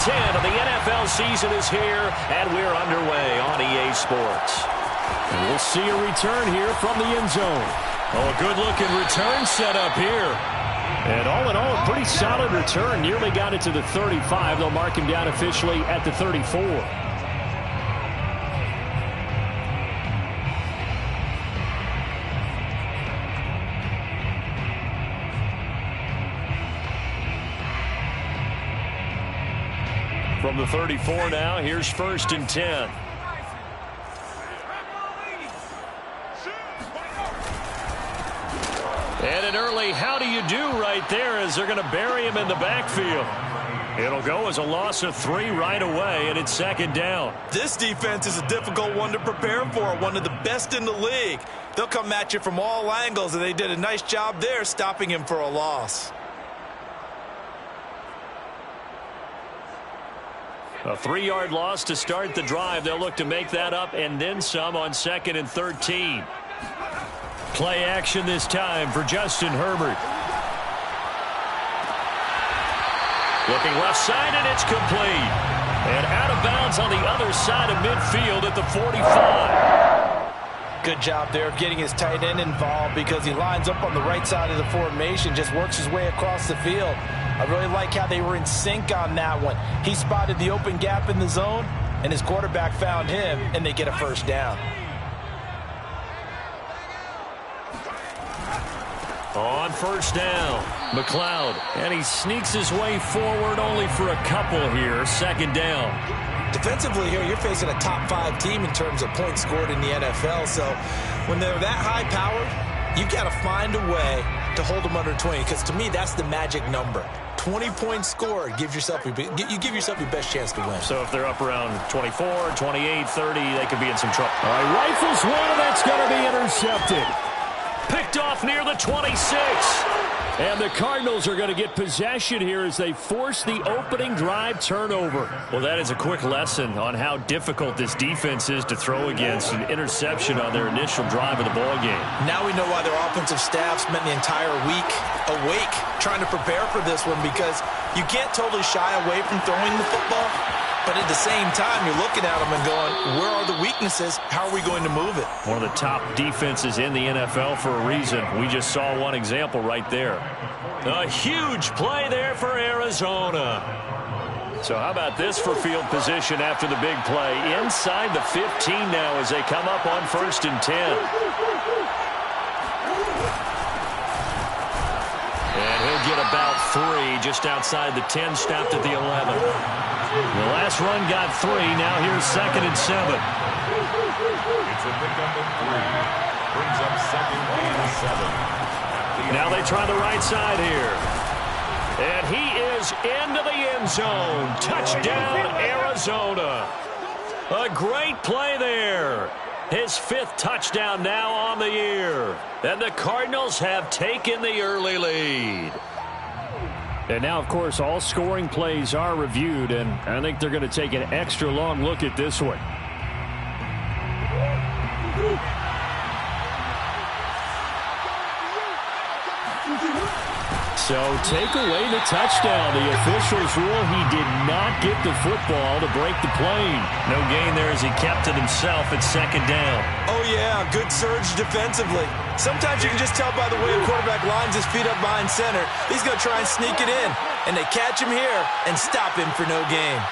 10 of the NFL season is here, and we're underway on EA Sports. And we'll see a return here from the end zone. Oh, a good-looking return set up here. And all in all, a pretty solid return. Nearly got it to the 35. They'll mark him down officially at the 34. From the 34 now, here's 1st and 10. And an early how do you do right there as they're going to bury him in the backfield. It'll go as a loss of 3 right away, and it's 2nd down. This defense is a difficult one to prepare for, one of the best in the league. They'll come at you from all angles, and they did a nice job there stopping him for a loss. A 3-yard loss to start the drive. They'll look to make that up and then some on 2nd and 13. Play action this time for Justin Herbert. Looking left side, and it's complete. And out of bounds on the other side of midfield at the 45. Good job there of getting his tight end involved because he lines up on the right side of the formation, just works his way across the field. I really like how they were in sync on that one. He spotted the open gap in the zone, and his quarterback found him, and they get a 1st down. On 1st down, McLeod. And he sneaks his way forward only for a couple here. 2nd down. Defensively here, you're facing a top 5 team in terms of points scored in the NFL. So when they're that high-powered, you've got to find a way to hold them under 20. Because to me, that's the magic number. 20 points scored, you give yourself your best chance to win. So if they're up around 24, 28, 30, they could be in some trouble. All right, rifles one, and that's going to be intercepted. Picked off near the 26. And the Cardinals are going to get possession here as they force the opening drive turnover. Well, that is a quick lesson on how difficult this defense is to throw against. An interception on their initial drive of the ballgame. Now we know why their offensive staff spent the entire week awake trying to prepare for this one, because you can't totally shy away from throwing the football. But at the same time, you're looking at them and going, where are the weaknesses? How are we going to move it? One of the top defenses in the NFL for a reason. We just saw one example right there. A huge play there for Arizona. So how about this for field position after the big play? Inside the 15 now as they come up on 1st and 10. And he'll get about 3 just outside the 10, stopped at the 11. The last run got 3. Now here's 2nd and 7. It's a pickup of 3. Brings up 2nd and 7. Now they try the right side here. And he is into the end zone. Touchdown, Arizona. A great play there. His 5th touchdown now on the year. And the Cardinals have taken the early lead. And now, of course, all scoring plays are reviewed, and I think they're going to take an extra long look at this one. So take away the touchdown. The officials rule he did not get the football to break the plane. No gain there as he kept it himself at 2nd down. Oh, yeah, good surge defensively. Sometimes you can just tell by the way a quarterback lines his feet up behind center. He's going to try and sneak it in. And they catch him here and stop him for no gain.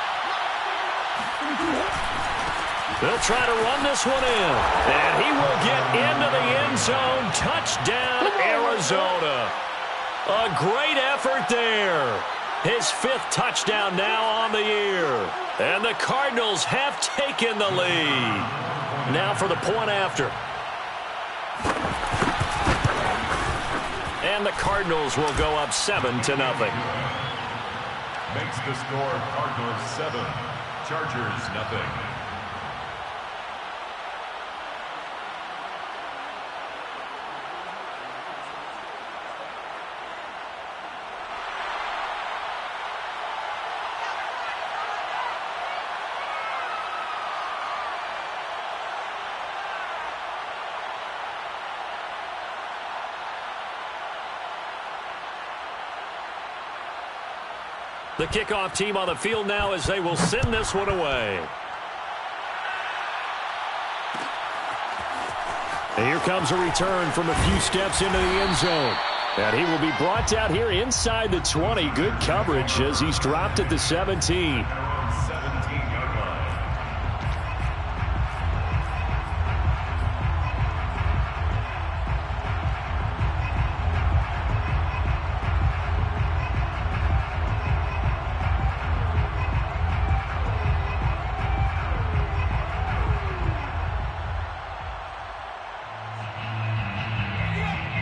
They'll try to run this one in. And he will get into the end zone. Touchdown, Arizona. A great effort there. His 5th touchdown now on the year. And the Cardinals have taken the lead. Now for the point after. And the Cardinals will go up 7-0. Makes the score Cardinals 7, Chargers nothing. The kickoff team on the field now as they will send this one away. And here comes a return from a few steps into the end zone. And he will be brought out here inside the 20. Good coverage as he's dropped at the 17.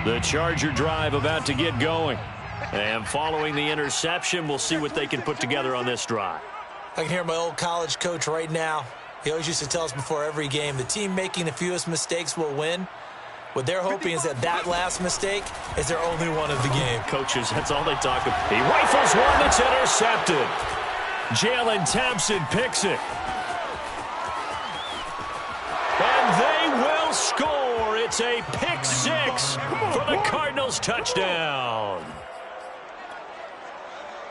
The Charger drive about to get going. And following the interception, we'll see what they can put together on this drive. I can hear my old college coach right now. He always used to tell us before every game, the team making the fewest mistakes will win. What they're hoping is that last mistake is their only one of the game. Coaches, that's all they talk about. He rifles one that's intercepted. Jalen Thompson picks it. And they will score. It's a pick six for the Cardinals touchdown.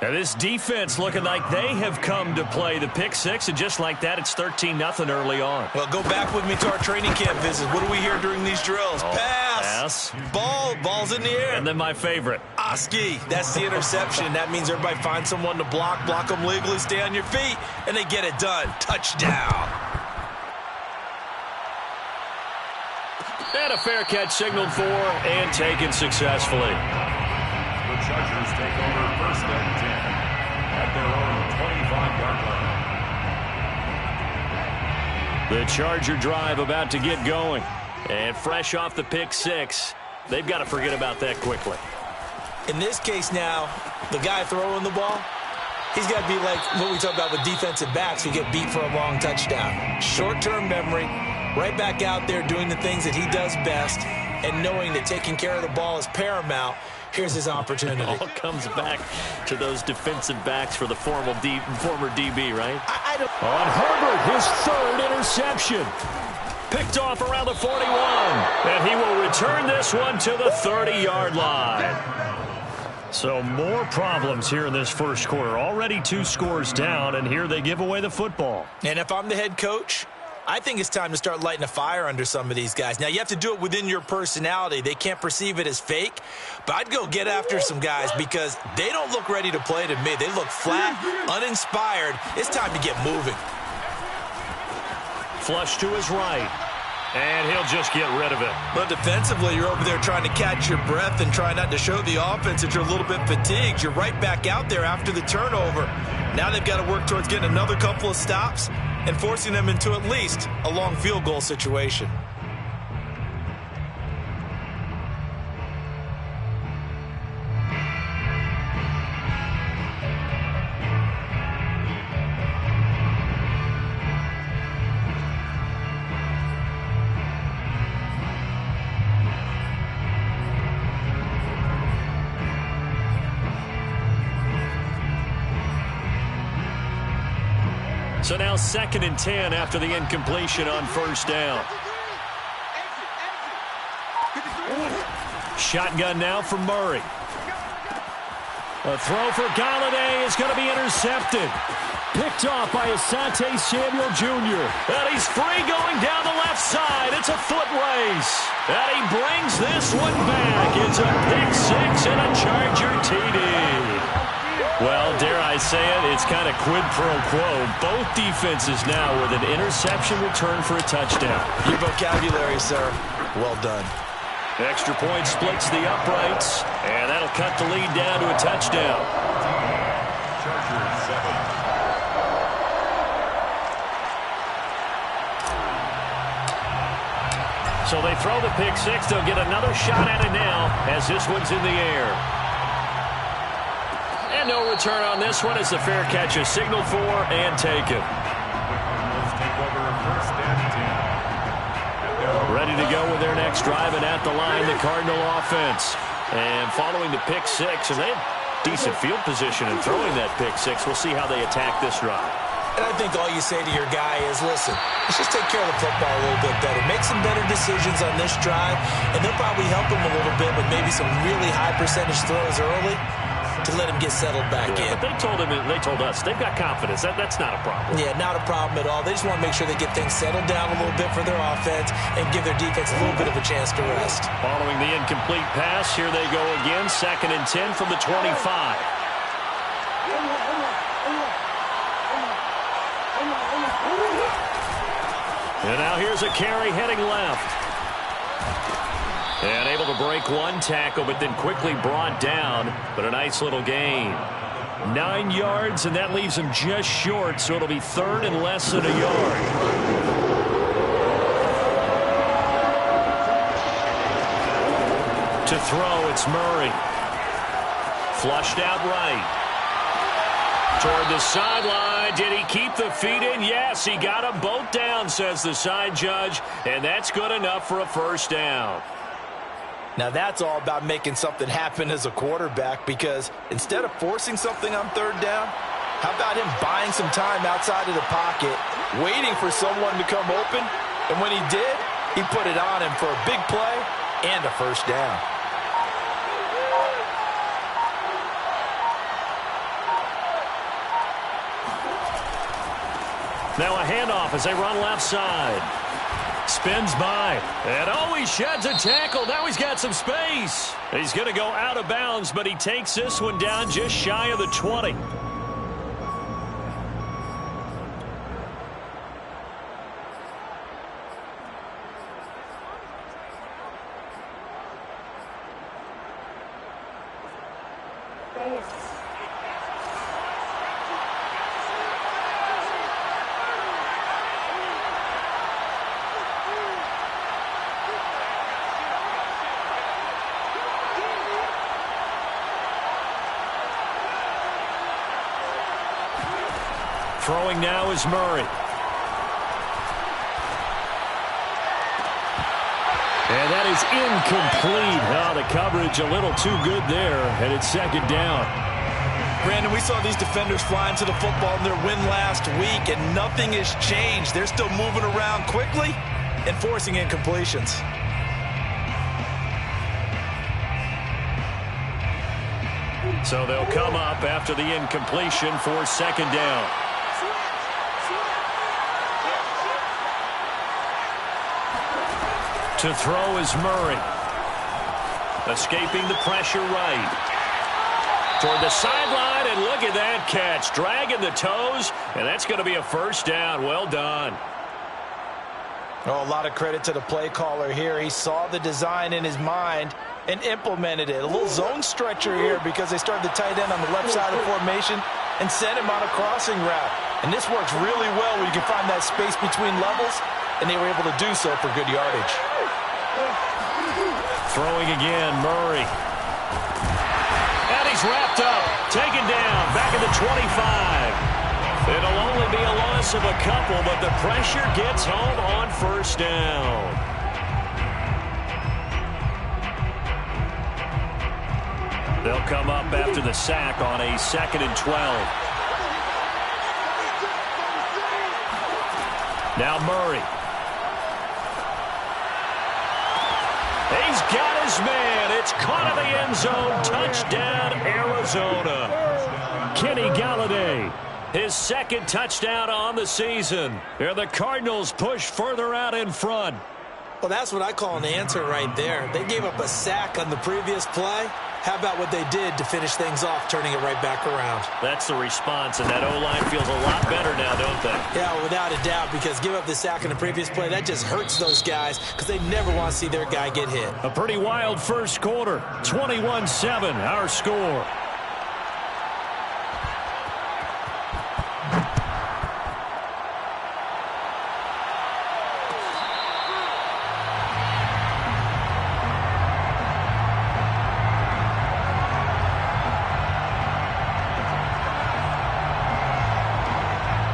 And this defense looking like they have come to play the pick six, and just like that, it's 13-0 early on. Well, go back with me to our training camp visit. What do we hear during these drills? Pass. Ball's in the air. And then my favorite. Oski, that's the interception. That means everybody finds someone to block them legally, stay on your feet, and they get it done. Touchdown. And a fair catch signaled for and taken successfully. The Chargers take over first and 10 at their own 25-yard line. The Charger drive about to get going. And fresh off the pick six, they've got to forget about that quickly. In this case now, the guy throwing the ball, he's got to be like what we talk about with defensive backs who get beat for a long touchdown. Short-term memory, right back out there doing the things that he does best, and knowing that taking care of the ball is paramount. Here's his opportunity. It all comes back to those defensive backs for the former DB, right? On Herbert, his third interception. Picked off around the 41. And he will return this one to the 30-yard line. So more problems here in this first quarter. Already 2 scores down, and here they give away the football. And if I'm the head coach, I think it's time to start lighting a fire under some of these guys. Now, you have to do it within your personality. They can't perceive it as fake. But I'd go get after some guys because they don't look ready to play to me. They look flat, uninspired. It's time to get moving. Flush to his right. And he'll just get rid of it. But defensively, you're over there trying to catch your breath and try not to show the offense that you're a little bit fatigued. You're right back out there after the turnover. Now they've got to work towards getting another couple of stops and forcing them into at least a long field goal situation. So now 2nd and 10 after the incompletion on first down. Shotgun now for Murray. A throw for Galladay is going to be intercepted. Picked off by Asante Samuel Jr. And he's free going down the left side. It's a foot race. And he brings this one back. It's a pick six and a Charger TD. Well, dare I say it, it's kind of quid pro quo. Both defenses now with an interception return for a touchdown. Your vocabulary, sir. Well done. Extra point splits the uprights, and that'll cut the lead down to a touchdown. Chargers 7. So they throw the pick six. They'll get another shot at it now as this one's in the air. And no return on this one as the fair catch is signaled for and taken. Let's take over first and 10. Ready to go with their next drive, and at the line, the Cardinal offense. And following the pick six, and they have decent field position in throwing that pick six. We'll see how they attack this drive. And I think all you say to your guy is, listen, let's just take care of the football a little bit better. Make some better decisions on this drive, and they'll probably help him a little bit with maybe some really high percentage throws early. to let him get settled back in. But they told us they've got confidence. That's not a problem. Yeah, not a problem at all. They just want to make sure they get things settled down a little bit for their offense and give their defense a little bit of a chance to rest. Following the incomplete pass, here they go again. 2nd and 10 from the 25. And now here's a carry heading left. And able to break one tackle, but then quickly brought down. But a nice little gain. 9 yards, and that leaves him just short, so it'll be 3rd and less than a yard. To throw, it's Murray. Flushed out right. Toward the sideline. Did he keep the feet in? Yes, he got them both down, says the side judge. And that's good enough for a 1st down. Now that's all about making something happen as a quarterback, because instead of forcing something on 3rd down, how about him buying some time outside of the pocket, waiting for someone to come open, and when he did, he put it on him for a big play and a 1st down. Now a handoff as they run left side. Spins by. And he sheds a tackle. Now he's got some space. He's going to go out of bounds, but he takes this one down just shy of the 20. Throwing now is Murray. And that is incomplete. Oh, the coverage a little too good there, and it's 2nd down. Brandon, we saw these defenders flying to the football in their win last week, and nothing has changed. They're still moving around quickly and forcing incompletions. So they'll come up after the incompletion for 2nd down. To throw is Murray. Escaping the pressure right. Toward the sideline, and look at that catch. Dragging the toes, and that's going to be a 1st down. Well done. Oh, a lot of credit to the play caller here. He saw the design in his mind and implemented it. A little zone stretcher here because they started the tight end on the left side of the formation and sent him on a crossing route. And this works really well when you can find that space between levels, and they were able to do so for good yardage. Throwing again, Murray. And he's wrapped up, taken down, back at the 25. It'll only be a loss of a couple, but the pressure gets home on 1st down. They'll come up after the sack on a 2nd and 12. Now Murray. He's got his man. It's caught in the end zone. Touchdown, Arizona. Kenny Galladay, his 2nd touchdown on the season. And the Cardinals push further out in front. Well, that's what I call an answer right there. They gave up a sack on the previous play. How about what they did to finish things off, turning it right back around? That's the response, and that O-line feels a lot better now, don't they? Yeah, without a doubt, because give up the sack in the previous play, that just hurts those guys because they never want to see their guy get hit. A pretty wild 1st quarter. 21-7, our score.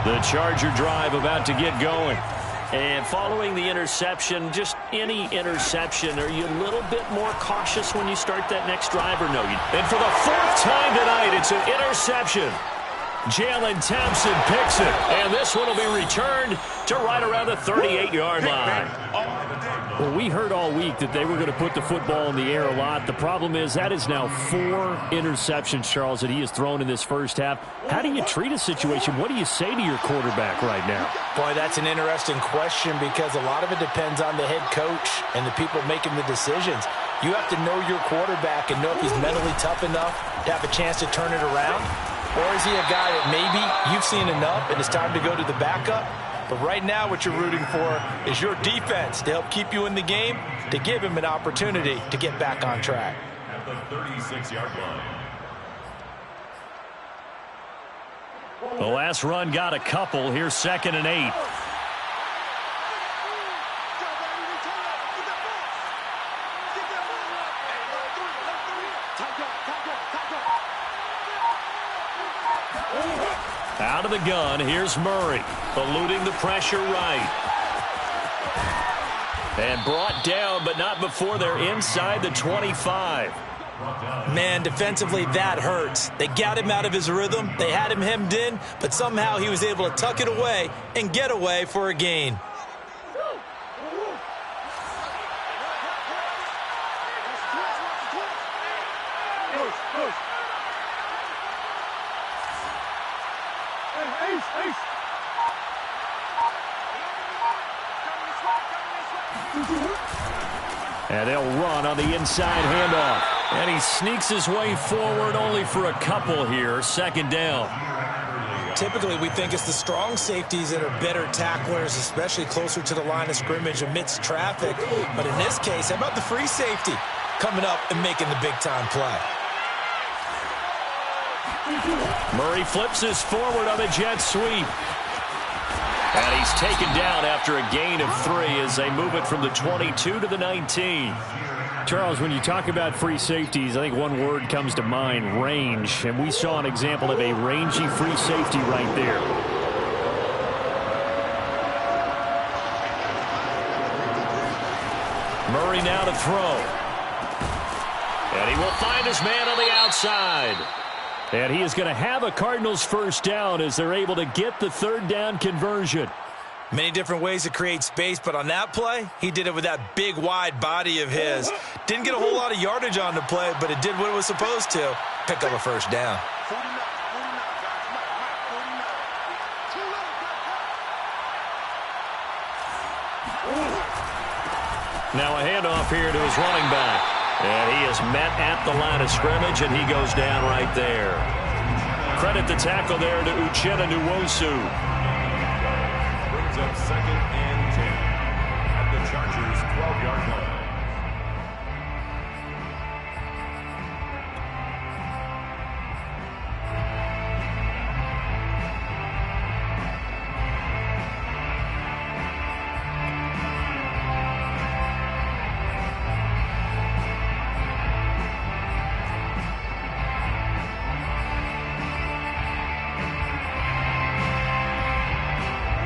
The Charger drive about to get going. And following the interception, just any interception, are you a little bit more cautious when you start that next drive or no? And for the 4th time tonight, it's an interception. Jalen Thompson picks it, and this one will be returned to right around the 38-yard line. Well, we heard all week that they were going to put the football in the air a lot. The problem is that is now 4 interceptions, Charles, that he has thrown in this first half. How do you treat a situation? What do you say to your quarterback right now? Boy, that's an interesting question because a lot of it depends on the head coach and the people making the decisions. You have to know your quarterback and know if he's mentally tough enough to have a chance to turn it around. Or is he a guy that maybe you've seen enough and it's time to go to the backup? But right now what you're rooting for is your defense to help keep you in the game, to give him an opportunity to get back on track. At the 36-yard line. The last run got a couple. Here's 2nd and 8. Out of the gun, here's Murray, eluding the pressure right. And brought down, but not before they're inside the 25. Man, defensively, that hurts. They got him out of his rhythm. They had him hemmed in, but somehow he was able to tuck it away and get away for a gain. And they'll run on the inside handoff. And he sneaks his way forward only for a couple here. 2nd down. Typically, we think it's the strong safeties that are better tacklers, especially closer to the line of scrimmage amidst traffic. But in this case, how about the free safety coming up and making the big-time play? Murray flips his forward on the jet sweep. And he's taken down after a gain of 3 as they move it from the 22 to the 19. Charles, when you talk about free safeties, I think one word comes to mind, range. And we saw an example of a rangy free safety right there. Murray now to throw. And he will find his man on the outside. And he is going to have a Cardinals first down as they're able to get the 3rd down conversion. Many different ways to create space, but on that play, he did it with that big, wide body of his. Didn't get a whole lot of yardage on the play, but it did what it was supposed to. Pick up a first down. Now a handoff here to his running back. And he is met at the line of scrimmage, and he goes down right there. Credit the tackle there to Uchenna Nwosu. Brings up 2nd and 10 at the Chargers' 12-yard line.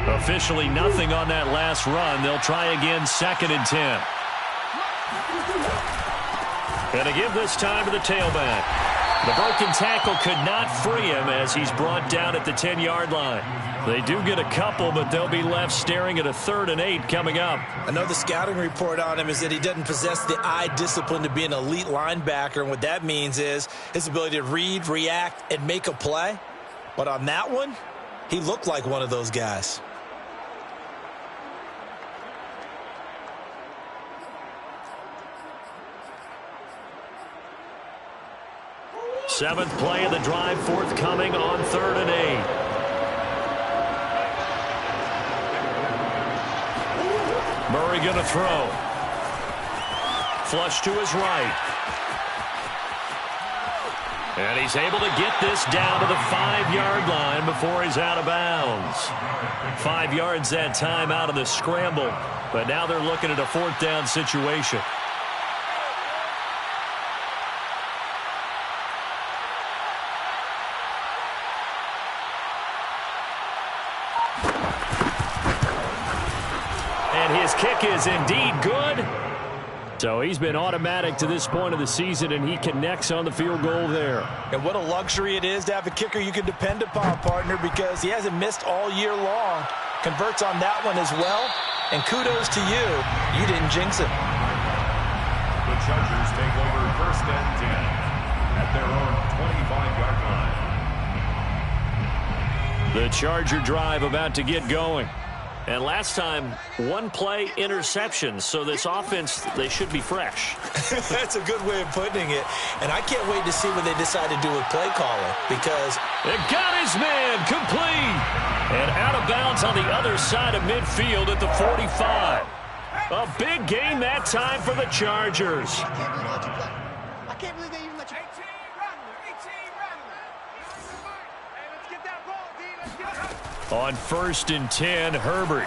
Officially nothing on that last run. They'll try again 2nd and 10. And to give this time to the tailback. The broken tackle could not free him as he's brought down at the 10-yard line. They do get a couple, but they'll be left staring at a 3rd and 8 coming up. I know the scouting report on him is that he doesn't possess the eye discipline to be an elite linebacker, and what that means is his ability to read, react, and make a play. But on that one, he looked like one of those guys. Seventh play of the drive forthcoming on 3rd and 8. Murray going to throw. Flush to his right. And he's able to get this down to the 5-yard line before he's out of bounds. 5 yards that time out of the scramble. But now they're looking at a 4th down situation. And his kick is indeed good. So he's been automatic to this point of the season, and he connects on the field goal there. And what a luxury it is to have a kicker you can depend upon, partner, because he hasn't missed all year long. Converts on that one as well. And kudos to you. You didn't jinx it. The Chargers take over 1st and 10 at their own 25-yard line. The Charger drive about to get going. And last time, one play interception. So this offense, they should be fresh. That's a good way of putting it. And I can't wait to see what they decide to do with play calling, because it got his man complete. And out of bounds on the other side of midfield at the 45. A big gain that time for the Chargers. I can't believe they even let you. 18 On 1st and 10, Herbert.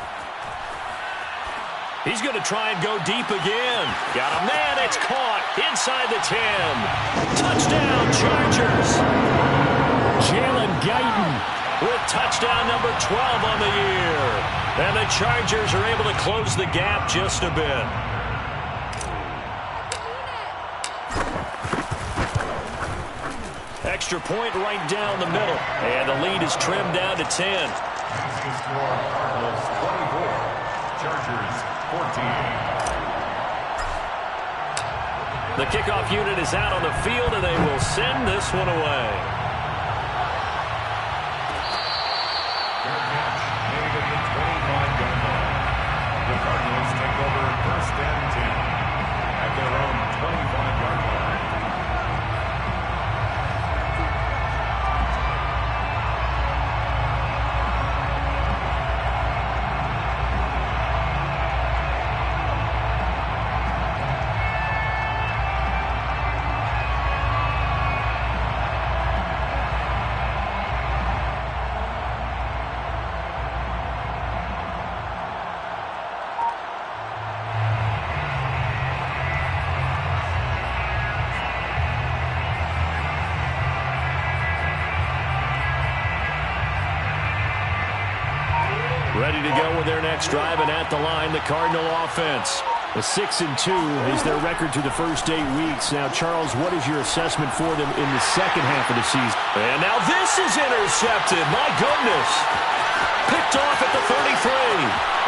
He's going to try and go deep again. Got a man, it's caught inside the 10. Touchdown, Chargers. Jalen Guyton with touchdown number 12 on the year. And the Chargers are able to close the gap just a bit. Extra point right down the middle. And the lead is trimmed down to 10. Cardinals 24, Chargers 14. The kickoff unit is out on the field, and they will send this one away. Fair catch made at the 25-yard line. The Cardinals take over 1st and 10 at their own 25-yard line. Ready to go with their next drive, and at the line, the Cardinal offense. A 6-2 is their record through the first 8 weeks. Now, Charles, what is your assessment for them in the second half of the season? And now this is intercepted. My goodness. Picked off at the 33.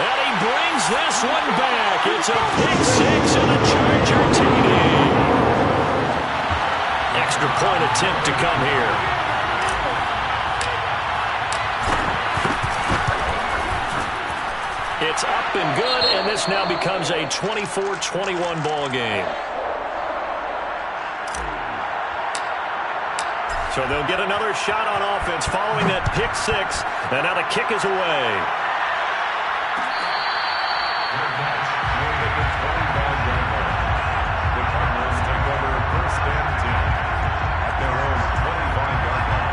And he brings this one back. It's a pick six and a Charger TD. Extra point attempt to come here. It's up and good, and this now becomes a 24-21 ball game. So they'll get another shot on offense following that pick six, and now the kick is away. The Cardinals take over 1st and 10 at their own 25-yard line.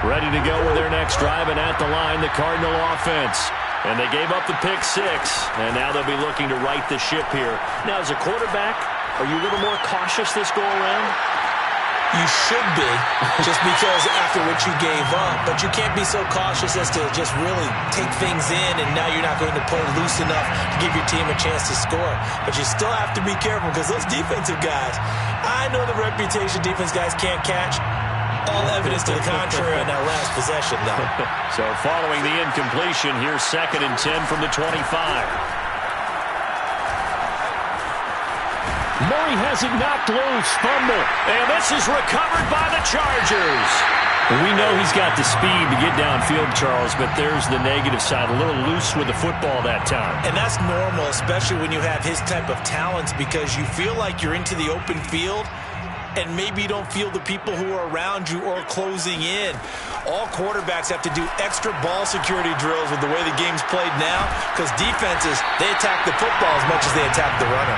Ready to go with their next drive, and at the line, the Cardinal offense. And they gave up the pick six, and now they'll be looking to right the ship here. Now, as a quarterback, are you a little more cautious this go-around? you should be, just because after what you gave up. But you can't be so cautious as to just really take things in, and now you're not going to play loose enough to give your team a chance to score. But you still have to be careful, because those defensive guys, I know the reputation defense guys can't catch. All evidence to the contrary on that last possession, though. So following the incompletion, here's 2nd and 10 from the 25. Murray has it knocked loose. Fumble. And this is recovered by the Chargers. We know he's got the speed to get downfield, Charles, but there's the negative side. A little loose with the football that time. And that's normal, especially when you have his type of talents, because you feel like you're into the open field and maybe you don't feel the people who are around you or closing in. All quarterbacks have to do extra ball security drills with the way the game's played now, because defenses, they attack the football as much as they attack the runner.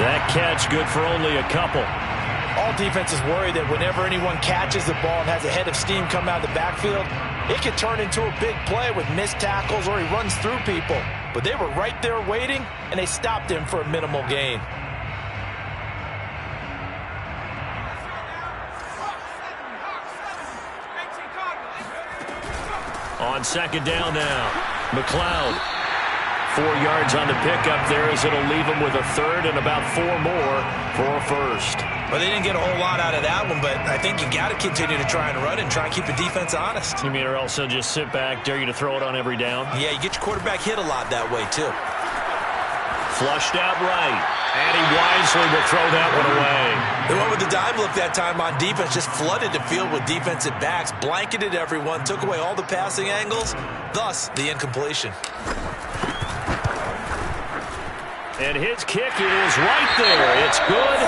That catch good for only a couple. All defenses worry that whenever anyone catches the ball and has a head of steam come out of the backfield, it can turn into a big play with missed tackles or he runs through people. But they were right there waiting, and they stopped him for a minimal gain. On 2nd down now. McLeod. 4 yards on the pickup there as it'll leave him with a third and about 4 more for a first. Well, they didn't get a whole lot out of that one, but I think you got to continue to try and run and try and keep the defense honest. You mean or else they'll just sit back, dare you to throw it on every down? Yeah, you get your quarterback hit a lot that way, too. Flushed out right, and he wisely will throw that one away. They went with the dime look that time on defense, just flooded the field with defensive backs, blanketed everyone, took away all the passing angles, thus the incompletion. And his kick is right there. It's good,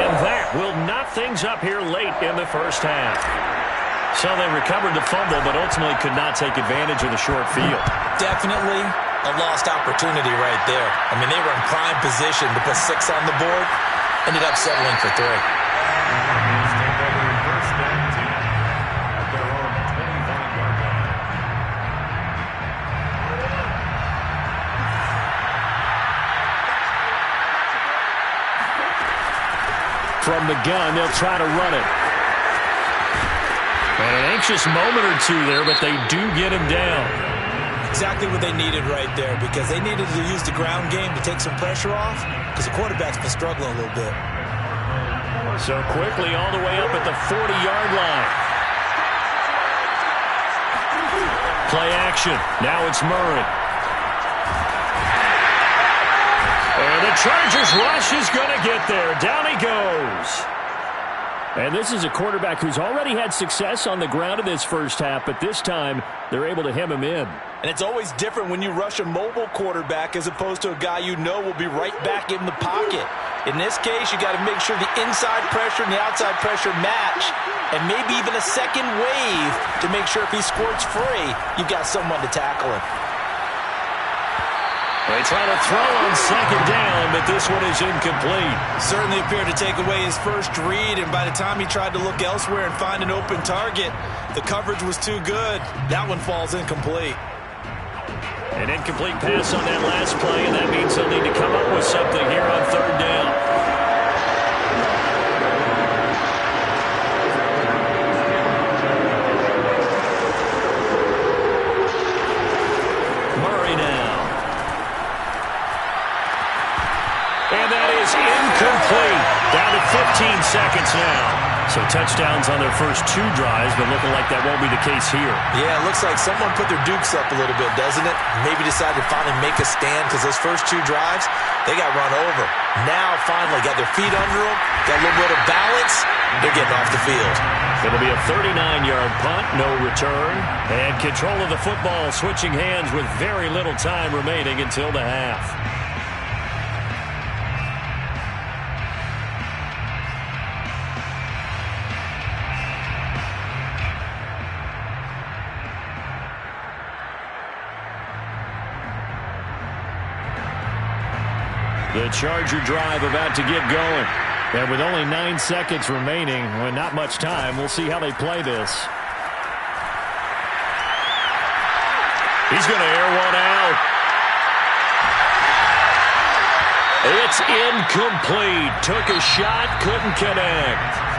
and that will knock things up here late in the first half. So they recovered the fumble, but ultimately could not take advantage of the short field. Definitely a lost opportunity right there. I mean, they were in prime position to put 6 on the board, ended up settling for 3. First and 10 at their own 25-yard line. From the gun, they'll try to run it. And an anxious moment or two there, but they do get him down. Exactly what they needed right there, because they needed to use the ground game to take some pressure off, because the quarterback's been struggling a little bit. So quickly all the way up at the 40-yard line. Play action. Now it's Murray. And the Chargers rush is going to get there. Down he goes. And this is a quarterback who's already had success on the ground in this first half, but this time they're able to hem him in. And it's always different when you rush a mobile quarterback as opposed to a guy you know will be right back in the pocket. In this case, you got to make sure the inside pressure and the outside pressure match, and maybe even a second wave to make sure if he squirts free, you've got someone to tackle him. They try to throw on second down, but this one is incomplete. Certainly appeared to take away his first read, and by the time he tried to look elsewhere and find an open target, the coverage was too good. That one falls incomplete. An incomplete pass on that last play, and that means they'll need to come up with something here on third down. Murray now. And that is incomplete. Down to 15 seconds now. So touchdowns on their first 2 drives, but looking like that won't be the case here. Yeah, it looks like someone put their dukes up a little bit, doesn't it? Maybe decided to finally make a stand because those first 2 drives, they got run over. Now, finally, got their feet under them, got a little bit of balance. They're getting off the field. It'll be a 39-yard punt, no return. And control of the football switching hands with very little time remaining until the half. The Charger drive about to get going. And with only 9 seconds remaining, well, not much time, we'll see how they play this. He's going to air one out. It's incomplete. Took a shot, couldn't connect.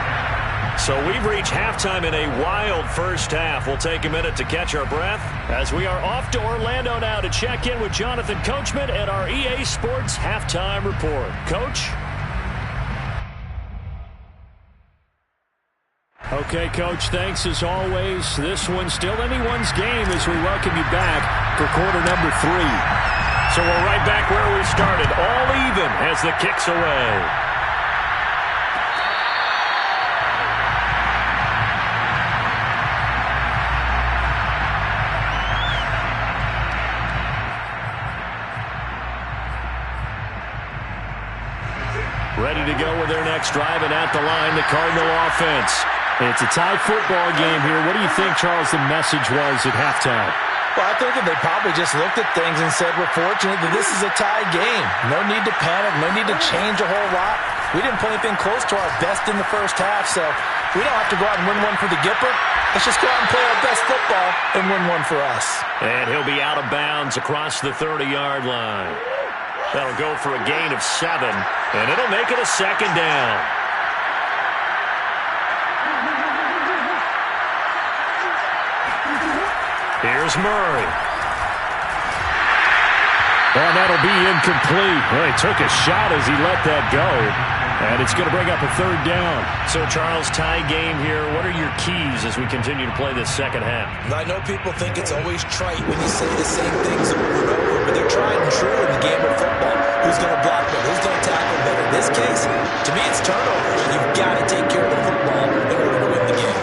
So we've reached halftime in a wild first half. We'll take a minute to catch our breath as we are off to Orlando now to check in with Jonathan Coachman at our EA Sports Halftime Report. Coach? Okay, Coach, thanks as always. This one's still anyone's game as we welcome you back for quarter number 3. So we're right back where we started, all even as the kick's away. Ready to go with their next drive, and at the line, the Cardinal offense. It's a tight football game here. What do you think, Charles, the message was at halftime? Well, I think that they probably just looked at things and said, we're fortunate that this is a tie game. No need to panic, no need to change a whole lot. We didn't play anything close to our best in the first half, so we don't have to go out and win one for the Gipper. Let's just go out and play our best football and win one for us. And he'll be out of bounds across the 30-yard line. That'll go for a gain of 7, and it'll make it a second down. Here's Murray. And that'll be incomplete. Well, he took a shot as he let that go. And it's going to bring up a third down. So, Charles, tie game here. What are your keys as we continue to play this second half? I know people think it's always trite when you say the same things over and over, but they're tried and true in the game of football. Who's going to block better? Who's going to tackle better? In this case, to me, it's turnovers. You've got to take care of the football in order to win the game.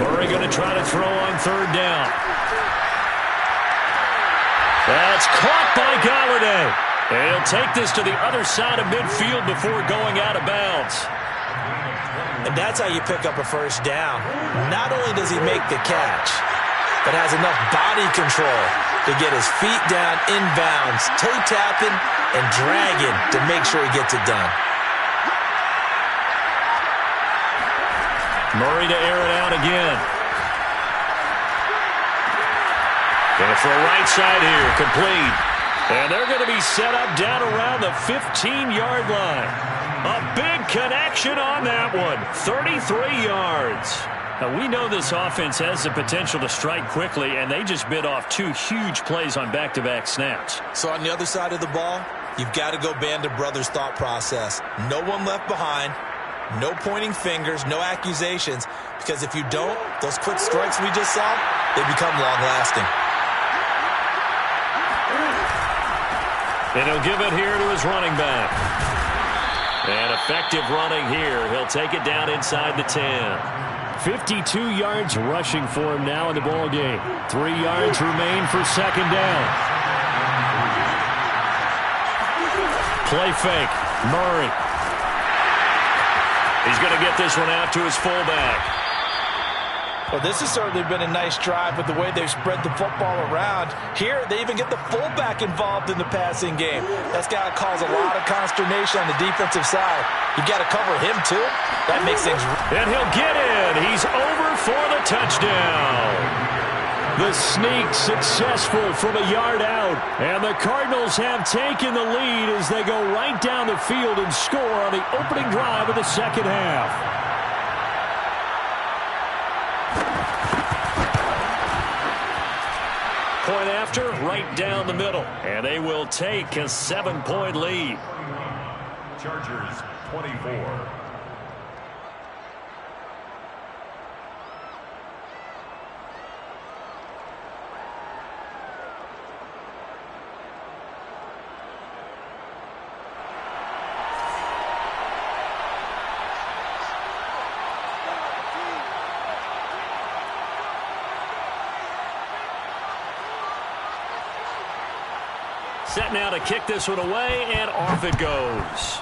Murray going to try to throw on third down. That's caught by Galladay. And he'll take this to the other side of midfield before going out of bounds. And that's how you pick up a first down. Not only does he make the catch, but has enough body control to get his feet down inbounds, toe tapping and dragging to make sure he gets it done. Murray to air it out again. Going to throw right side here, complete. And they're going to be set up down around the 15-yard line. A big connection on that one, 33 yards. Now, we know this offense has the potential to strike quickly, and they just bit off two huge plays on back-to-back snaps. So on the other side of the ball, you've got to go Band of Brothers thought process. No one left behind, no pointing fingers, no accusations, because if you don't, those quick strikes we just saw, they become long-lasting. And he'll give it here to his running back. And effective running here. He'll take it down inside the 10. 52 yards rushing for him now in the ball game. 3 yards remain for second down. Play fake. Murray. He's going to get this one out to his fullback. Well, this has certainly been a nice drive with the way they've spread the football around. Here, they even get the fullback involved in the passing game. That's got to cause a lot of consternation on the defensive side. You got to cover him, too. That makes things... And he'll get in. He's over for the touchdown. The sneak successful from a yard out. And the Cardinals have taken the lead as they go right down the field and score on the opening drive of the second half. Point after, right down the middle. And they will take a 7-point lead. Chargers 24. Set now to kick this one away, and off it goes.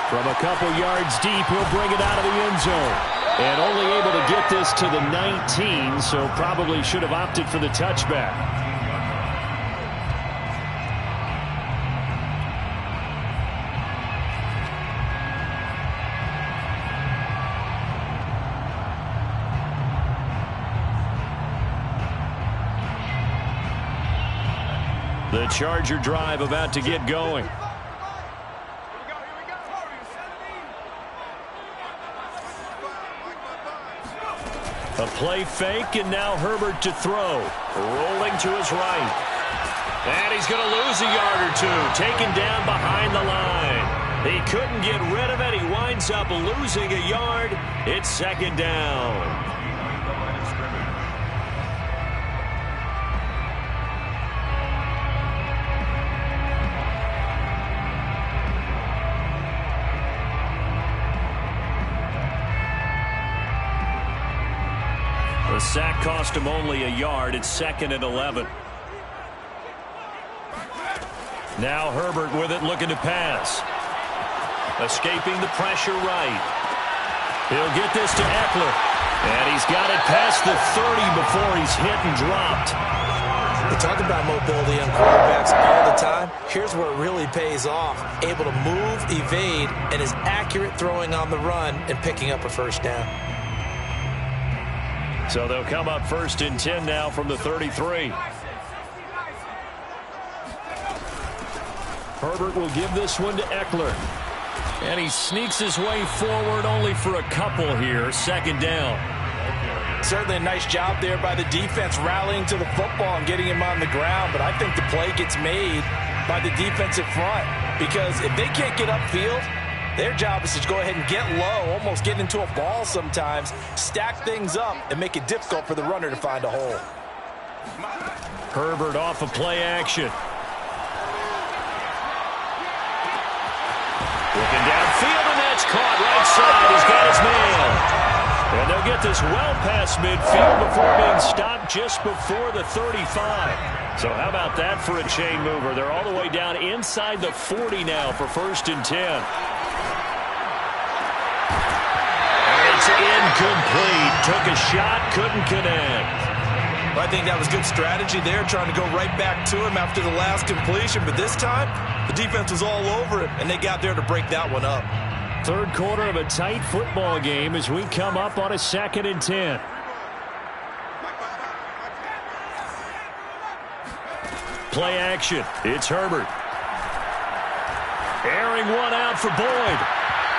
From a couple yards deep, he'll bring it out of the end zone. And only able to get this to the 19, so probably should have opted for the touchback. The Charger drive about to get going. A play fake, and now Herbert to throw. Rolling to his right. And he's going to lose a yard or two. Taken down behind the line. He couldn't get rid of it. He winds up losing a yard. It's second down. The sack cost him only a yard. It's 2nd and 11. Now Herbert with it, looking to pass. Escaping the pressure right. He'll get this to Eckler. And he's got it past the 30 before he's hit and dropped. We talk about mobility on quarterbacks all the time. Here's where it really pays off. Able to move, evade, and is accurate throwing on the run and picking up a first down. So they'll come up 1st and 10 now from the 33. Herbert will give this one to Eckler. And he sneaks his way forward only for a couple here. 2nd down. Certainly a nice job there by the defense rallying to the football and getting him on the ground, but I think the play gets made by the defensive front because if they can't get upfield, their job is to go ahead and get low, almost get into a ball sometimes, stack things up, and make it difficult for the runner to find a hole. Herbert off of play action. Looking downfield, and that's caught right side. He's got his man. And they'll get this well past midfield before being stopped just before the 35. So how about that for a chain mover? They're all the way down inside the 40 now for 1st and 10. And it's incomplete. Took a shot, couldn't connect. I think that was good strategy there, trying to go right back to him after the last completion. But this time, the defense was all over it, and they got there to break that one up. Third quarter of a tight football game as we come up on a 2nd and 10. Play action. It's Herbert. Airing one out for Boyd.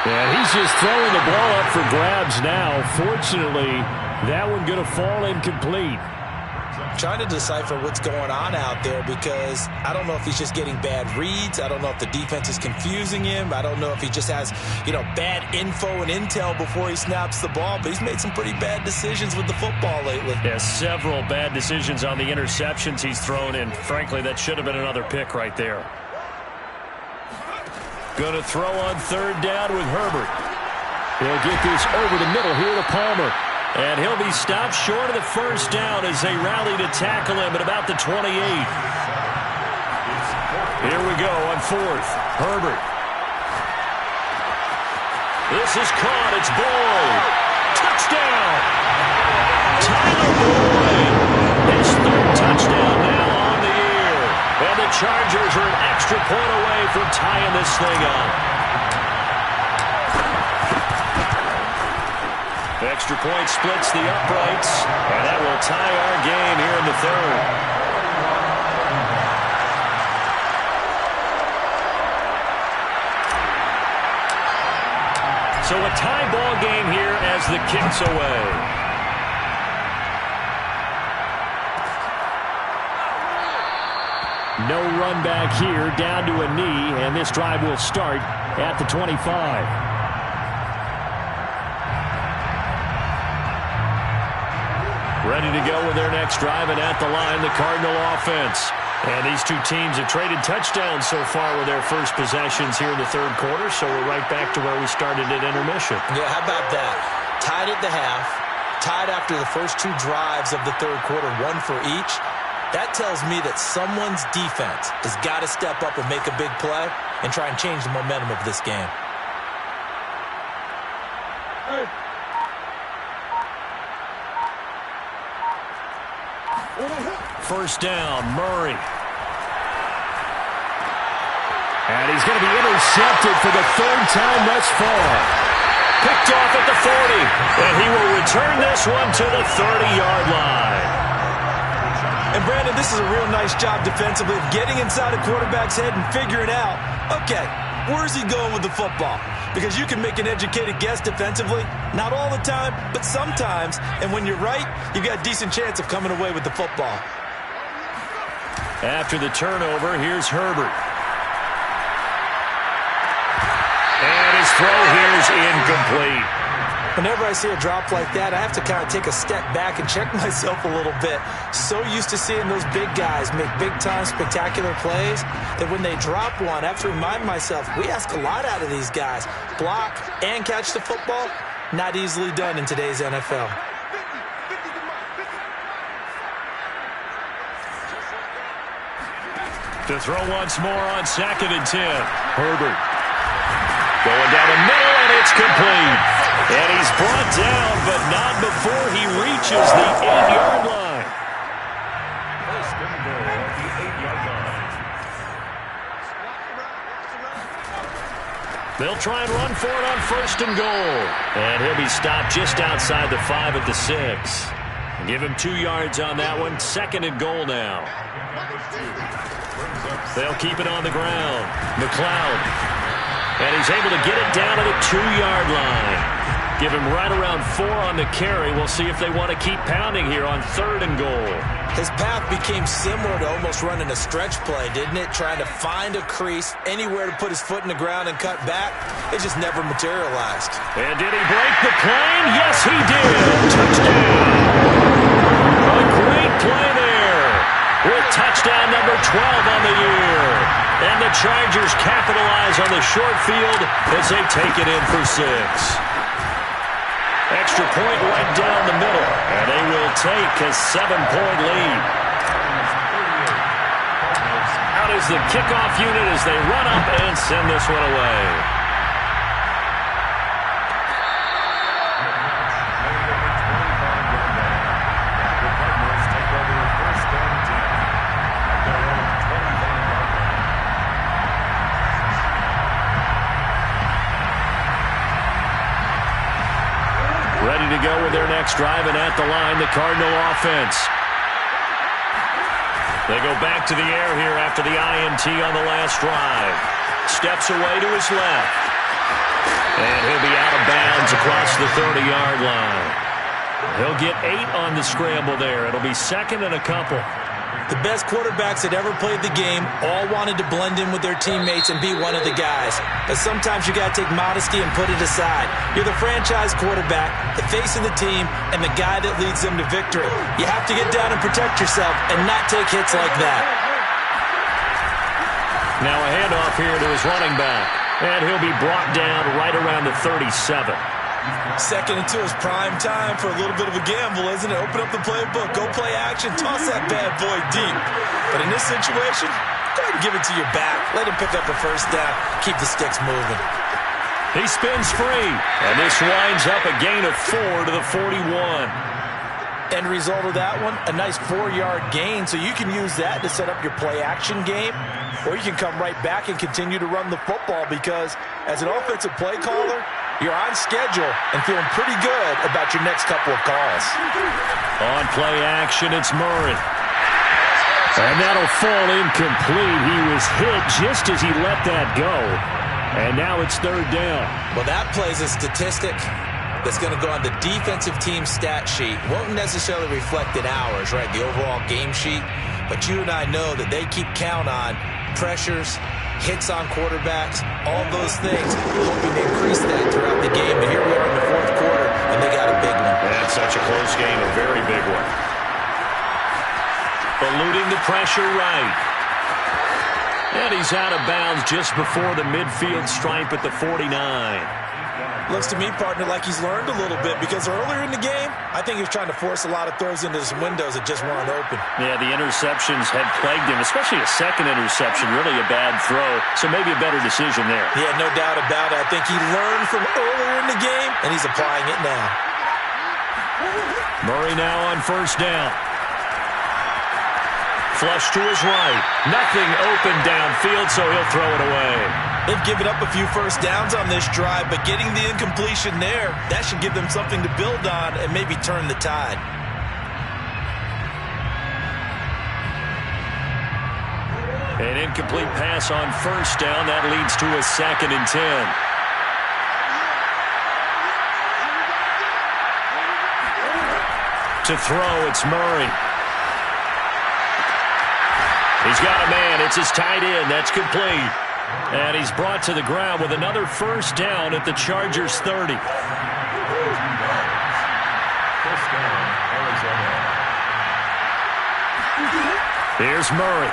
And he's just throwing the ball up for grabs now. Fortunately, that one going to fall incomplete. Trying to decipher what's going on out there because I don't know if he's just getting bad reads. I don't know if the defense is confusing him. I don't know if he just has, bad info and intel before he snaps the ball. But he's made some pretty bad decisions with the football lately. Yeah, several bad decisions on the interceptions he's thrown in. Frankly, that should have been another pick right there. Going to throw on 3rd down with Herbert. He'll get this over the middle here to Palmer. And he'll be stopped short of the 1st down as they rally to tackle him at about the 28. Here we go on 4th. Herbert. This is caught. It's Boyd. Touchdown. Tyler Boyd. His 3rd touchdown now on the year. And the Chargers are an extra point away from tying this thing up. Extra point splits the uprights, and that will tie our game here in the 3rd. So a tie ball game here as the kick's away. No run back here, down to a knee, and this drive will start at the 25. Ready to go with their next drive, and at the line, the Cardinal offense. And these two teams have traded touchdowns so far with their first possessions here in the 3rd quarter, so we're right back to where we started at intermission. Yeah, how about that? Tied at the half, tied after the first 2 drives of the 3rd quarter, 1 for each. That tells me that someone's defense has got to step up and make a big play and try and change the momentum of this game. First down, Murray. And he's going to be intercepted for the 3rd time thus far. Picked off at the 40. And he will return this one to the 30-yard line. And Brandon, this is a real nice job defensively of getting inside a quarterback's head and figuring out, okay, where's he going with the football? Because you can make an educated guess defensively. Not all the time, but sometimes. And when you're right, you've got a decent chance of coming away with the football. After the turnover, here's Herbert. And his throw here is incomplete. Whenever I see a drop like that, I have to kind of take a step back and check myself a little bit. So used to seeing those big guys make big-time spectacular plays that when they drop one, I have to remind myself, we ask a lot out of these guys. Block and catch the football, not easily done in today's NFL. To throw once more on 2nd and 10. Herbert. Going down the middle, and it's complete. And he's brought down, but not before he reaches the 8-yard line. First and goal at the 8-yard line. They'll try and run for it on 1st and goal. And he'll be stopped just outside the 5 at the 6. Give him 2 yards on that one. 2nd and goal now. They'll keep it on the ground. McLeod. And he's able to get it down to the 2-yard line. Give him right around 4 on the carry. We'll see if they want to keep pounding here on 3rd and goal. His path became similar to almost running a stretch play, didn't it? Trying to find a crease, anywhere to put his foot in the ground and cut back. It just never materialized. And did he break the plane? Yes, he did. Touchdown. A great play there with touchdown number 12 on the year. And the Chargers capitalize on the short field as they take it in for 6. Extra point right down the middle, and they will take a 7-point lead. Out is the kickoff unit as they run up and send this one away. Ready to go with their next drive, and at the line, the Cardinal offense. They go back to the air here after the INT on the last drive. Steps away to his left. And he'll be out of bounds across the 30-yard line. He'll get 8 on the scramble there. It'll be 2nd and a couple. The best quarterbacks that ever played the game all wanted to blend in with their teammates and be one of the guys. But sometimes you got to take modesty and put it aside. You're the franchise quarterback, the face of the team, and the guy that leads them to victory. You have to get down and protect yourself and not take hits like that. Now a handoff here to his running back. And he'll be brought down right around the 37. 2nd and 2 is prime time for a little bit of a gamble, isn't it? Open up the playbook, go play action, toss that bad boy deep. But in this situation, go ahead and give it to your back. Let him pick up a 1st down. Keep the sticks moving. He spins free, and this winds up a gain of 4 to the 41. End result of that one, a nice 4-yard gain, so you can use that to set up your play-action game, or you can come right back and continue to run the football because as an offensive play caller, you're on schedule and feeling pretty good about your next couple of calls. On play action, it's Murray. And that'll fall incomplete. He was hit just as he let that go. And now it's 3rd down. Well, that plays a statistic that's going to go on the defensive team stat sheet. Won't necessarily reflect in ours, right, the overall game sheet. But you and I know that they keep count on pressures, hits on quarterbacks, all those things, hoping to increase that throughout the game. But here we are in the 4th quarter, and they got a big one. That's such a close game, a very big one. Eluding the pressure right. And he's out of bounds just before the midfield stripe at the 49. Looks to me, partner, like he's learned a little bit because earlier in the game, I think he was trying to force a lot of throws into some windows that just weren't open. Yeah, the interceptions had plagued him, especially a 2nd interception, really a bad throw. So maybe a better decision there. Yeah, no doubt about it. I think he learned from earlier in the game, and he's applying it now. Murray now on 1st down. Flush to his right. Nothing open downfield, so he'll throw it away. They've given up a few 1st downs on this drive, but getting the incompletion there, that should give them something to build on and maybe turn the tide. An incomplete pass on 1st down. That leads to a 2nd and 10. To throw, it's Murray. He's got a man. It's his tight end. That's complete. And he's brought to the ground with another 1st down at the Chargers 30. Here's Murray.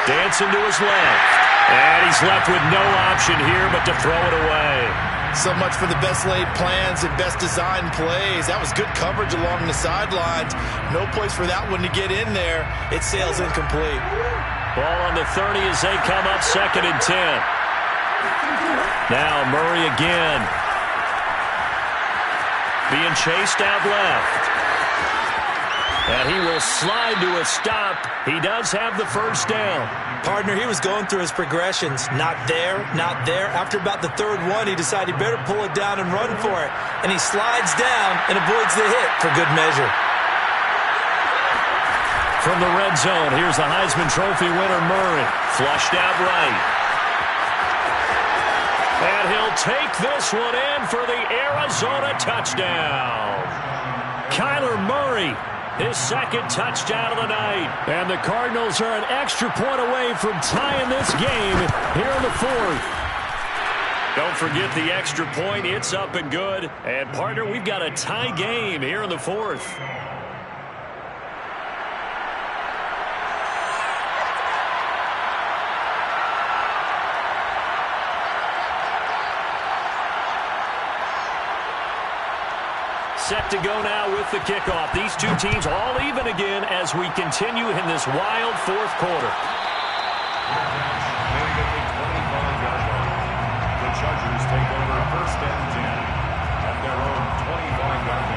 Dancing to his left. And he's left with no option here but to throw it away. So much for the best laid plans and best designed plays. That was good coverage along the sidelines. No place for that one to get in there. It sails incomplete. Ball on the 30 as they come up 2nd and 10. Now Murray again. Being chased out left. And he will slide to a stop. He does have the 1st down. Partner, he was going through his progressions. Not there, not there. After about the 3rd one, he decided he better pull it down and run for it. And he slides down and avoids the hit for good measure. From the red zone, here's the Heisman Trophy winner, Murray. Flushed out right. And he'll take this one in for the Arizona touchdown. Kyler Murray, his second touchdown of the night. And the Cardinals are an extra point away from tying this game here in the fourth. Don't forget the extra point. It's up and good. And, partner, we've got a tie game here in the fourth. Set to go now with the kickoff. These two teams all even again as we continue in this wild fourth quarter. The Chargers take over first and 10 at their own 25-yard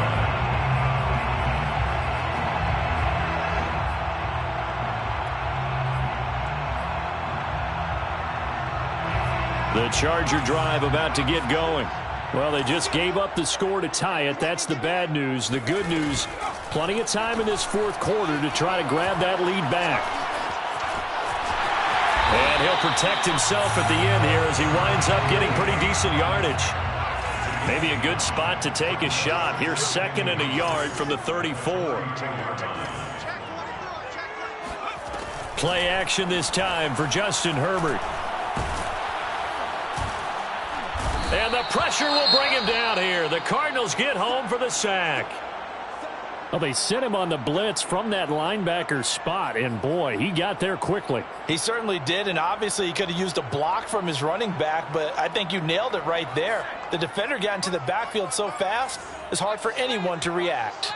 line. The Charger drive about to get going. Well, they just gave up the score to tie it. That's the bad news. The good news, plenty of time in this fourth quarter to try to grab that lead back. And he'll protect himself at the end here as he winds up getting pretty decent yardage. Maybe a good spot to take a shot. Here's 2nd and a yard from the 34. Play action this time for Justin Herbert. And the pressure will bring him down here. The Cardinals get home for the sack. Well, they sent him on the blitz from that linebacker spot, and boy, he got there quickly. He certainly did, and obviously he could have used a block from his running back, but I think you nailed it right there. The defender got into the backfield so fast, it's hard for anyone to react.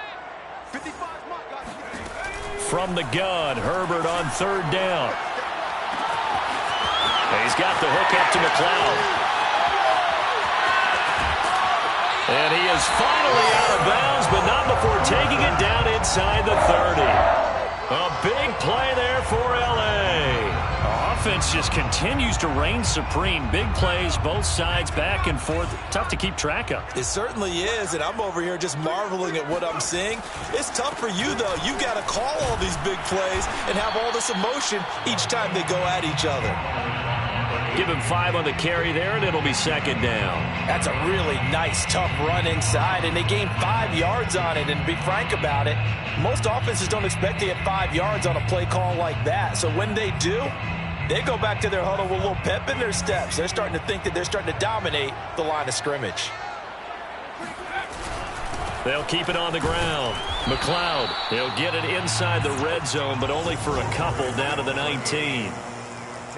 From the gun, Herbert on 3rd down. He's got the hook up to McLeod. And he is finally out of bounds, but not before taking it down inside the 30. A big play there for L.A. Offense just continues to reign supreme. Big plays, both sides, back and forth. Tough to keep track of. It certainly is, and I'm over here just marveling at what I'm seeing. It's tough for you, though. You've got to call all these big plays and have all this emotion each time they go at each other. Give him 5 on the carry there, and it'll be 2nd down. That's a really nice, tough run inside, and they gained 5 yards on it. And to be frank about it, most offenses don't expect to get 5 yards on a play call like that. So when they do, they go back to their huddle with a little pep in their steps. They're starting to think that they're starting to dominate the line of scrimmage. They'll keep it on the ground. McLeod, he'll get it inside the red zone, but only for a couple down to the 19.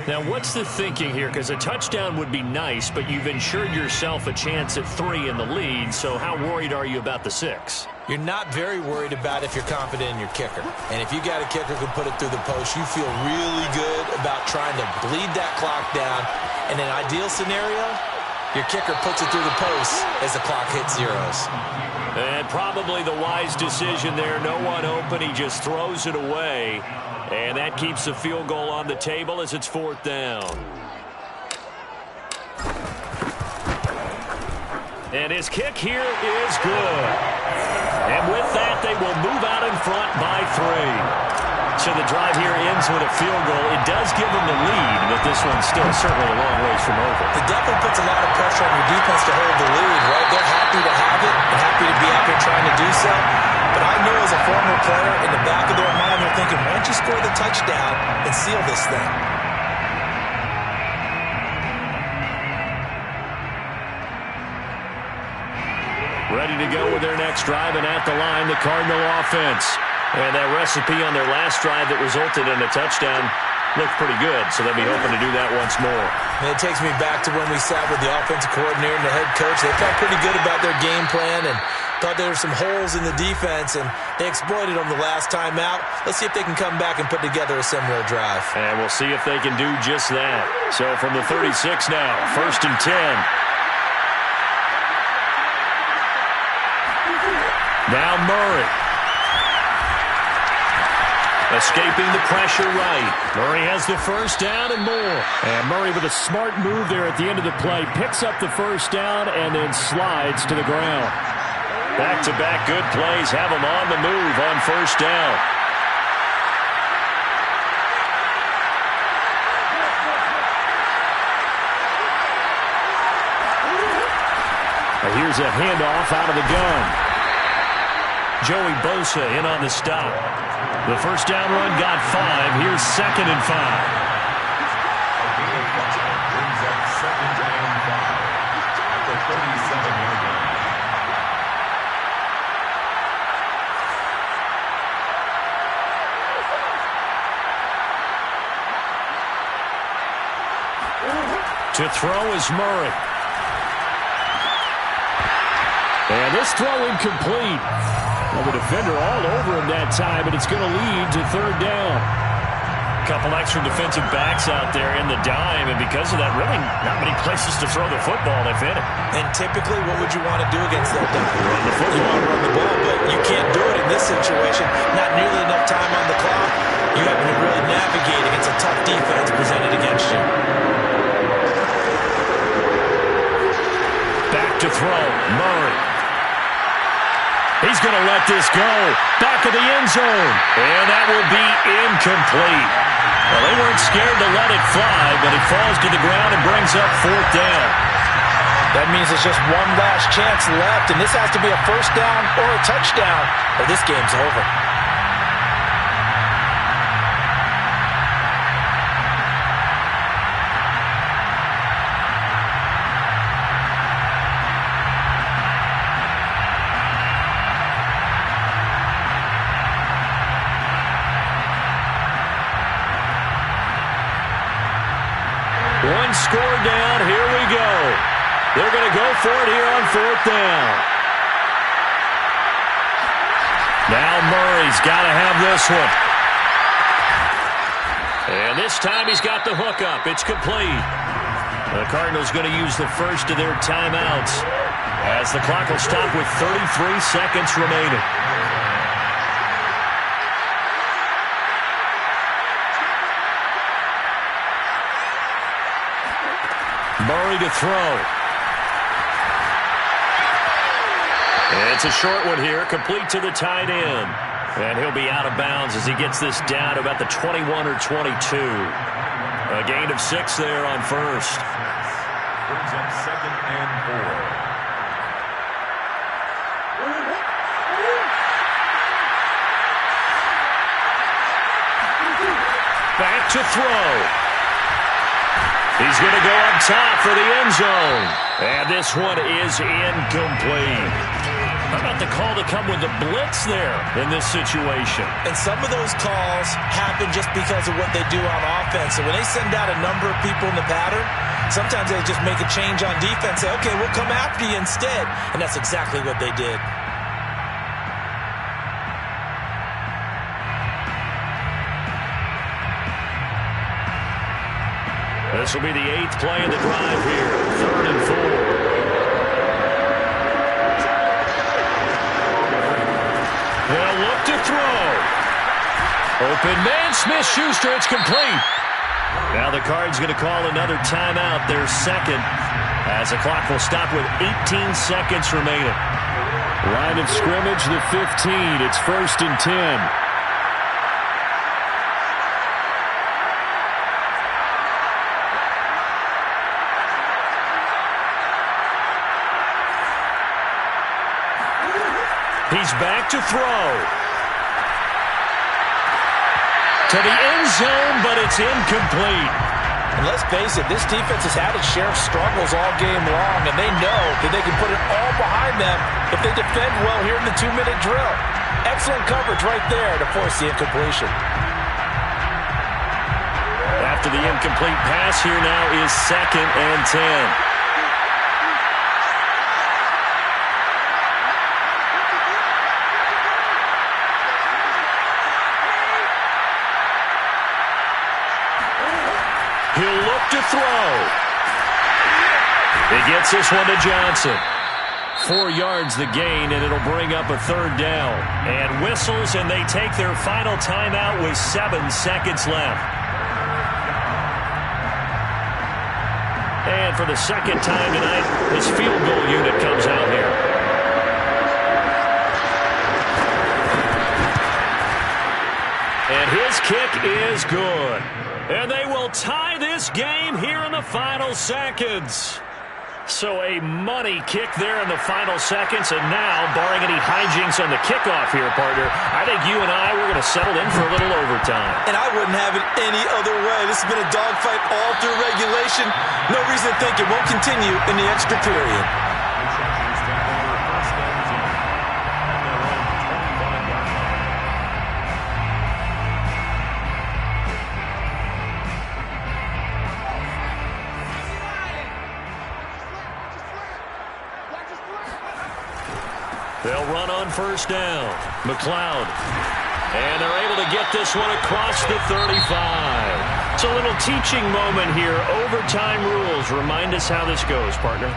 Now, what's the thinking here? Because a touchdown would be nice, but you've ensured yourself a chance at 3 in the lead, so how worried are you about the 6? You're not very worried about if you're confident in your kicker. And if you got a kicker who can put it through the post, you feel really good about trying to bleed that clock down. In an ideal scenario, your kicker puts it through the post as the clock hits zeros. And probably the wise decision there. No one open. He just throws it away. And that keeps the field goal on the table as it's 4th down. And his kick here is good. And with that, they will move out in front by 3. So the drive here ends with a field goal. It does give them the lead, but this one's still certainly a long ways from over. It definitely puts a lot of pressure on your defense to hold the lead, right? They're happy to have it and happy to be out there trying to do so. But I know as a former player, in the back of their mind, they're thinking, why don't you score the touchdown and seal this thing? Ready to go with their next drive, and at the line, the Cardinal offense. And that recipe on their last drive that resulted in a touchdown looked pretty good, so they'll be hoping to do that once more. And it takes me back to when we sat with the offensive coordinator and the head coach. They felt pretty good about their game plan and thought there were some holes in the defense, and they exploited them the last time out. Let's see if they can come back and put together a similar drive. And we'll see if they can do just that. So from the 36 now, 1st and 10. Now Murray. Escaping the pressure right. Murray has the 1st down and more. And Murray with a smart move there at the end of the play. Picks up the 1st down and then slides to the ground. Back-to-back good plays have him on the move on 1st down. here's a handoff out of the gun. Joey Bosa in on the stop. The first down run got 5. Here's 2nd and 5. Brings up 2nd and 5 at the 37-yard line. To throw is Murray. And this throw incomplete. Well, the defender all over him that time, and it's going to lead to 3rd down. A couple extra defensive backs out there in the dime, and because of that, really not many places to throw the football if in it. And typically, what would you want to do against that dime? Run the football. You want to run the ball, but you can't do it in this situation. Not nearly enough time on the clock. You have to really navigate against a tough defense presented against you. Back to throw, Murray. He's going to let this go. Back of the end zone. And that will be incomplete. Well, they weren't scared to let it fly, but it falls to the ground and brings up 4th down. That means it's just one last chance left, and this has to be a 1st down or a touchdown, or this game's over. One score down. Here we go. They're going to go for it here on 4th down. Now Murray's got to have this one. And this time he's got the hook up. It's complete. The Cardinals going to use the first of their timeouts as the clock will stop with 33 seconds remaining. Murray to throw. It's a short one here, complete to the tight end. And he'll be out of bounds as he gets this down to about the 21 or 22. A gain of 6 there on 1st. Brings up 2nd and 4. Back to throw. He's going to go up top for the end zone. And this one is incomplete. How about the call to come with the blitz there in this situation? And some of those calls happen just because of what they do on offense. So when they send out a number of people in the pattern, sometimes they just make a change on defense, say, okay, we'll come after you instead. And that's exactly what they did. This will be the 8th play of the drive here. 3rd and 4. They'll look to throw. Open man, Smith-Schuster. It's complete. Now the Cards going to call another timeout, their 2nd, as the clock will stop with 18 seconds remaining. Line of scrimmage, the 15. It's 1st and 10. He's back to throw. To the end zone, but it's incomplete. And let's face it, this defense has had its share of struggles all game long, and they know that they can put it all behind them if they defend well here in the 2-minute drill. Excellent coverage right there to force the incompletion. After the incomplete pass, here now is 2nd and 10. He'll look to throw. He gets this one to Johnson. 4 yards the gain, and it'll bring up a 3rd down. And whistles, and they take their final timeout with 7 seconds left. And for the 2nd time tonight, his field goal unit comes out here. And his kick is good. And they will tie this game here in the final seconds. So a money kick there in the final seconds, and now, barring any hijinks on the kickoff here, partner, I think you and we're going to settle in for a little overtime. And I wouldn't have it any other way. This has been a dogfight all through regulation. No reason to think it won't continue in the extra period. They'll run on first down. McLeod. And they're able to get this one across the 35. It's a little teaching moment here. Overtime rules. Remind us how this goes, partner.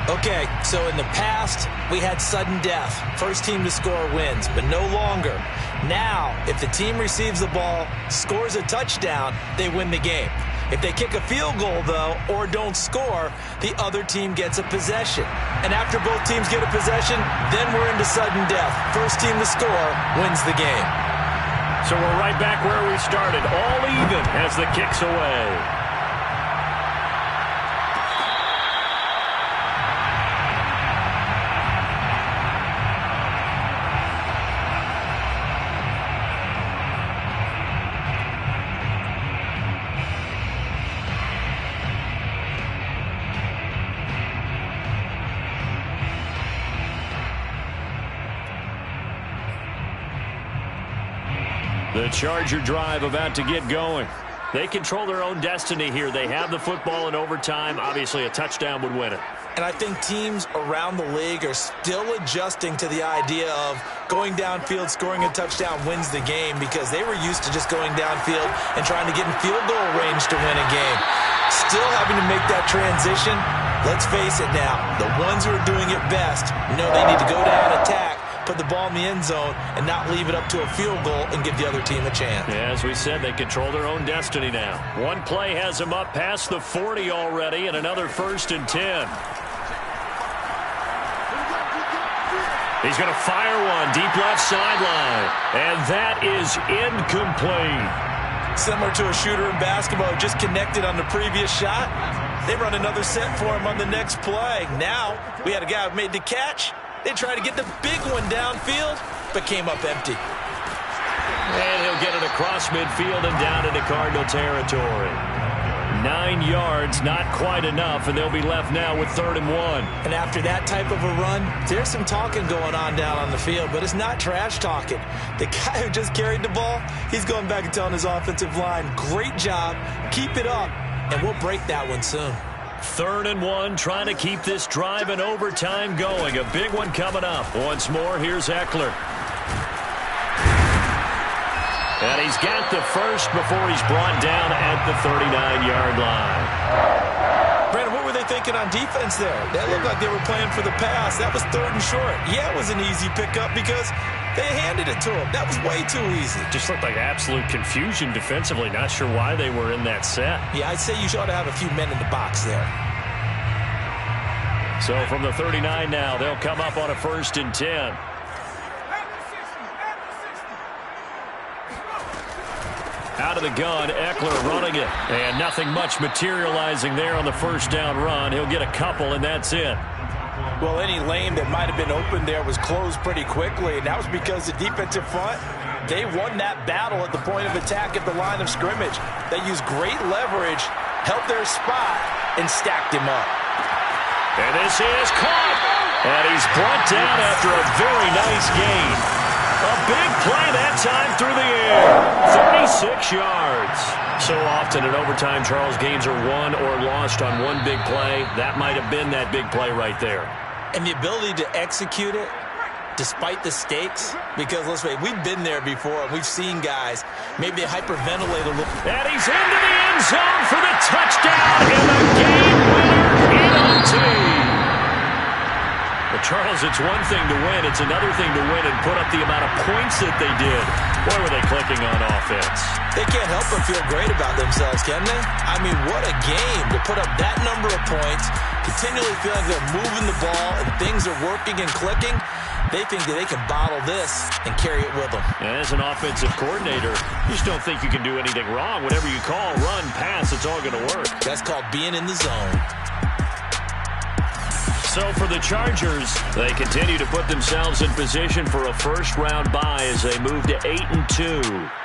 Okay, so in the past, we had sudden death. First team to score wins, but no longer. Now, if the team receives the ball, scores a touchdown, they win the game. If they kick a field goal, though, or don't score, the other team gets a possession. And after both teams get a possession, then we're into sudden death. First team to score wins the game. So we're right back where we started, all even as the kick's away. The Charger drive about to get going. They control their own destiny here. They have the football in overtime. Obviously, a touchdown would win it. And I think teams around the league are still adjusting to the idea of going downfield, scoring a touchdown wins the game, because they were used to just going downfield and trying to get in field goal range to win a game. Still having to make that transition. Let's face it now, the ones who are doing it best know they need to go down, attack, put the ball in the end zone, and not leave it up to a field goal and give the other team a chance. Yeah, as we said, they control their own destiny now. One play has them up past the 40 already, and another 1st and 10. He's going to fire one deep left sideline, and that is incomplete. Similar to a shooter in basketball who just connected on the previous shot. They run another set for him on the next play. Now, we had a guy who made the catch. They tried to get the big one downfield, but came up empty. And he'll get it across midfield and down into Cardinal territory. 9 yards, not quite enough, and they'll be left now with 3rd and 1. And after that type of a run, there's some talking going on down on the field, but it's not trash talking. The guy who just carried the ball, he's going back and telling his offensive line, great job, keep it up, and we'll break that one soon. 3rd and 1, trying to keep this drive in overtime going. A big one coming up. Once more, here's Eckler. And he's got the first before he's brought down at the 39-yard line. Brandon, what were they thinking on defense there? That looked like they were playing for the pass. That was 3rd and short. Yeah, it was an easy pickup because they handed it to him. That was way too easy. Just looked like absolute confusion defensively. Not sure why they were in that set. Yeah, I'd say you ought to have a few men in the box there. So from the 39 now, they'll come up on a 1st and 10. Out of the gun, Eckler running it. And nothing much materializing there on the 1st down run. He'll get a couple, and that's it. Well, any lane that might have been open there was closed pretty quickly, and that was because the defensive front, they won that battle at the point of attack at the line of scrimmage. They used great leverage, held their spot, and stacked him up. And this is caught. And he's brought down after a very nice gain. A big play that time through the air. 36 yards. So often in overtime, Charles, games are won or lost on one big play. That might have been that big play right there. And the ability to execute it despite the stakes, because let's face it, we've been there before. We've seen guys, maybe they hyperventilate a little. And he's into the end zone for the touchdown and the game winner in OT. Well, Charles, it's one thing to win. It's another thing to win and put up the amount of points that they did. Boy, were they clicking on offense. They can't help but feel great about themselves, can they? I mean, what a game to put up that number of points, continually feel like they're moving the ball and things are working and clicking. They think that they can bottle this and carry it with them. And as an offensive coordinator, you just don't think you can do anything wrong. Whatever you call, run, pass, it's all going to work. That's called being in the zone. So for the Chargers, they continue to put themselves in position for a first-round bye as they move to 8-2.